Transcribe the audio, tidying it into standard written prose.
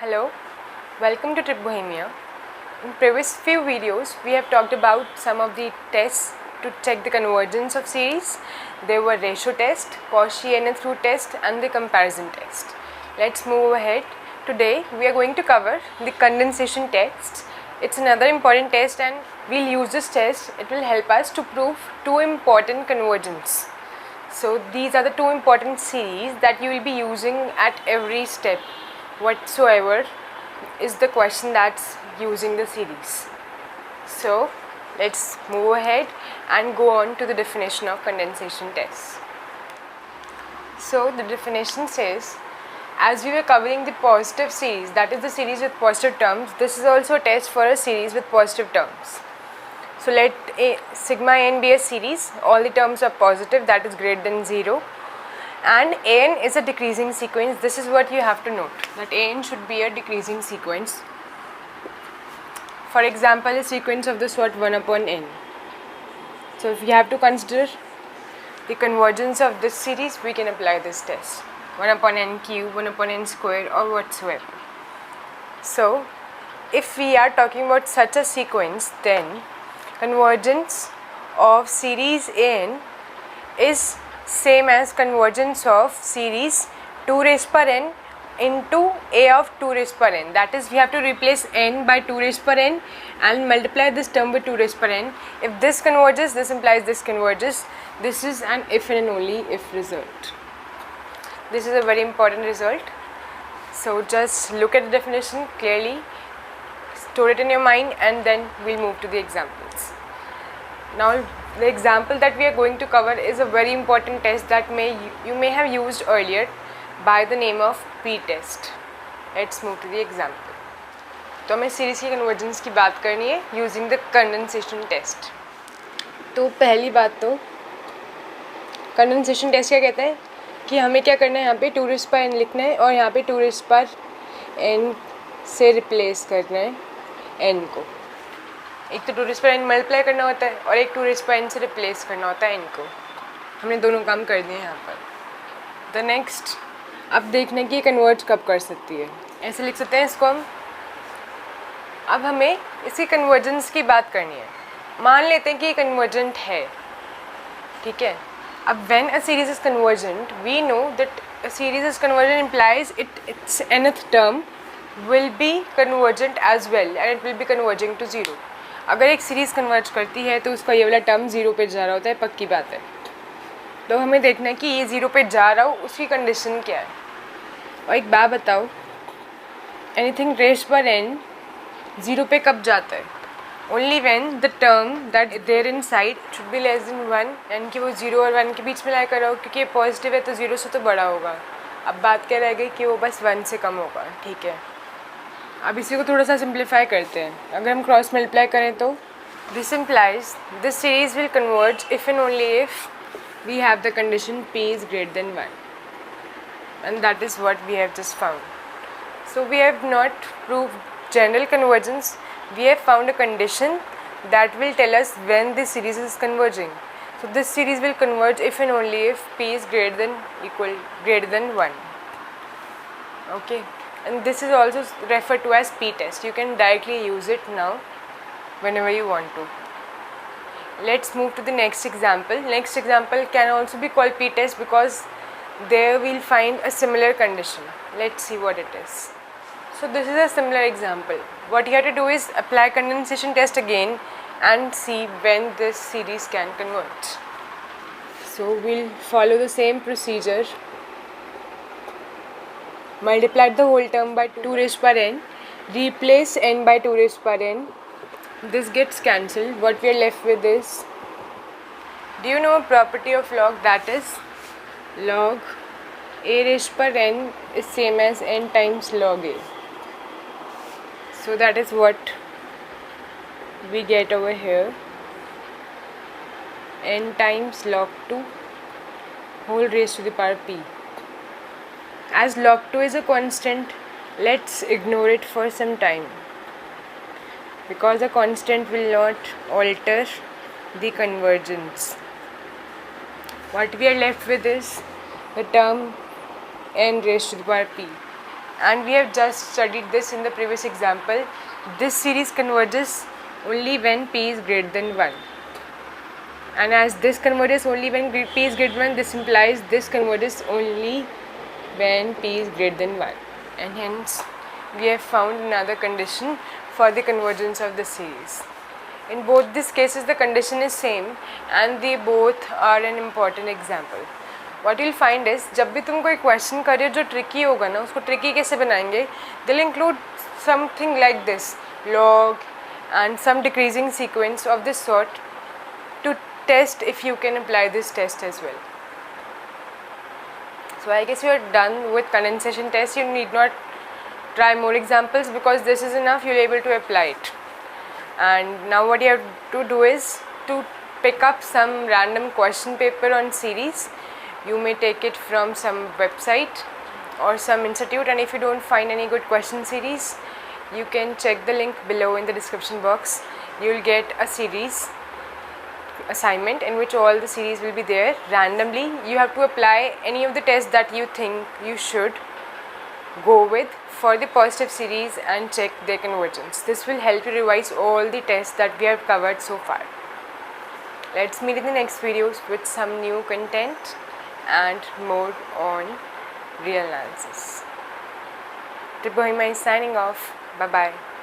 Hello, welcome to Trip Bohemia. In previous few videos, we have talked about some of the tests to check the convergence of series. There were ratio test, Cauchy-Nth-root test and the comparison test. Let's move ahead. Today, we are going to cover the condensation test. It's another important test and we'll use this test. It will help us to prove two important convergence. So these are the two important series that you will be using at every step whatsoever is the question that's using the series. So let's move ahead and go on to the definition of condensation test. So the definition says, as we were covering the positive series, that is the series with positive terms, this is also a test for a series with positive terms. So let sigma n be a series, all the terms are positive, that is greater than 0, and an is a decreasing sequence. This is what you have to note, that an should be a decreasing sequence. For example, a sequence of the sort 1 upon n. So if you have to consider the convergence of this series, we can apply this test, 1 upon n cube, 1 upon n square or whatsoever. So if we are talking about such a sequence, then convergence of series n is same as convergence of series 2 raised per n into a of 2 raised per n. That is, we have to replace n by 2 raised per n and multiply this term with 2 raised per n. If this converges, this implies this converges. This is an if and only if result. This is a very important result. So just look at the definition clearly, store it in your mind, and then we'll move to the examples. Now the example that we are going to cover is a very important test that you may have used earlier by the name of p-test. Let's move to the example. तो हमें series की convergence की बात करनी है using the condensation test. तो पहली बात तो कंडेंसेशन टेस्ट क्या कहते हैं कि हमें क्या करना है, यहाँ पे 2 रेज़ पर n लिखना है और यहाँ पे 2 रेज़ पर n से रिप्लेस करना है n को. एक तो 2 रेज़ पर n मल्टीप्लाई करना होता है और एक 2 रेज़ पर n से रिप्लेस करना होता है n को. हमने दोनों काम कर दिए यहाँ पर. द नेक्स्ट, अब देखना कि ये कन्वर्ज कब कर सकती है. ऐसे लिख सकते हैं इसको हम. अब हमें इसकी कन्वर्जेंस की बात करनी है. मान लेते हैं कि ये कन्वर्जेंट है, ठीक है. अब when a series is convergent, we know that a series is convergent implies its nth term will be convergent as well and it will be converging to 0. अगर एक सीरीज़ कन्वर्ज करती है तो उसका ये वाला टर्म 0 पे जा रहा होता है, पक्की बात है. तो हमें देखना है कि ये 0 पे जा रहा हो उसकी कंडीशन क्या है. और एक बात बताओ, एनीथिंग रेज़्ड पर n 0 पे कब जाता है? Only when the term that there inside should be less than 1, यानी कि वो 0 और 1 के बीच में लाया कर रहा हो, क्योंकि ये पॉजिटिव है तो 0 से तो बड़ा होगा. अब बात क्या रह गई कि वो बस 1 से कम होगा, ठीक है. अब इसी को थोड़ा सा सिंप्लीफाई करते हैं. अगर हम क्रॉस मल्टीप्लाई करें तो this implies this series will converge if and only if we have the condition p is greater than 1, and that is what we have just found. So we have not proved general convergence, we have found a condition that will tell us when this series is converging. So this series will converge if and only if p is greater than 1. Okay, and this is also referred to as p-test. You can directly use it now whenever you want to. Let's move to the next example. Next example can also be called p-test because there we'll find a similar condition. Let's see what it is. So this is a similar example. What you have to do is apply condensation test again and see when this series can converge. So we'll follow the same procedure. Multiply the whole term by 2 raised per n. Replace n by 2 raised per n. This gets cancelled. What we are left with is, do you know a property of log, that is log a raised per n is same as n times log a. So that is what we get over here, n times log 2 whole raised to the power p. As log 2 is a constant, let's ignore it for some time because the constant will not alter the convergence. What we are left with is the term n raised to the power p. and we have just studied this in the previous example. This series converges only when p is greater than 1, and as this converges only when p is greater than 1, this implies this converges only when p is greater than 1, and hence we have found another condition for the convergence of the series. In both these cases the condition is same and they both are an important example. What you'll find is जब भी तुम कोई question करिए जो tricky होगा ना, उसको tricky कैसे बनाएंगे, they'll include something like this, log and some decreasing sequence of this sort to test if you can apply this test as well. So I guess you are done with condensation test. You need not try more examples because this is enough. You'll be able to apply it. And now what you have to do is to pick up some random question paper on series. You may take it from some website or some institute, and if you don't find any good question series, you can check the link below in the description box. You will get a series assignment in which all the series will be there randomly. You have to apply any of the tests that you think you should go with for the positive series and check their convergence. This will help you revise all the tests that we have covered so far. Let's meet in the next videos with some new content and more on real analysis. Trip Bohemia is signing off. Bye bye.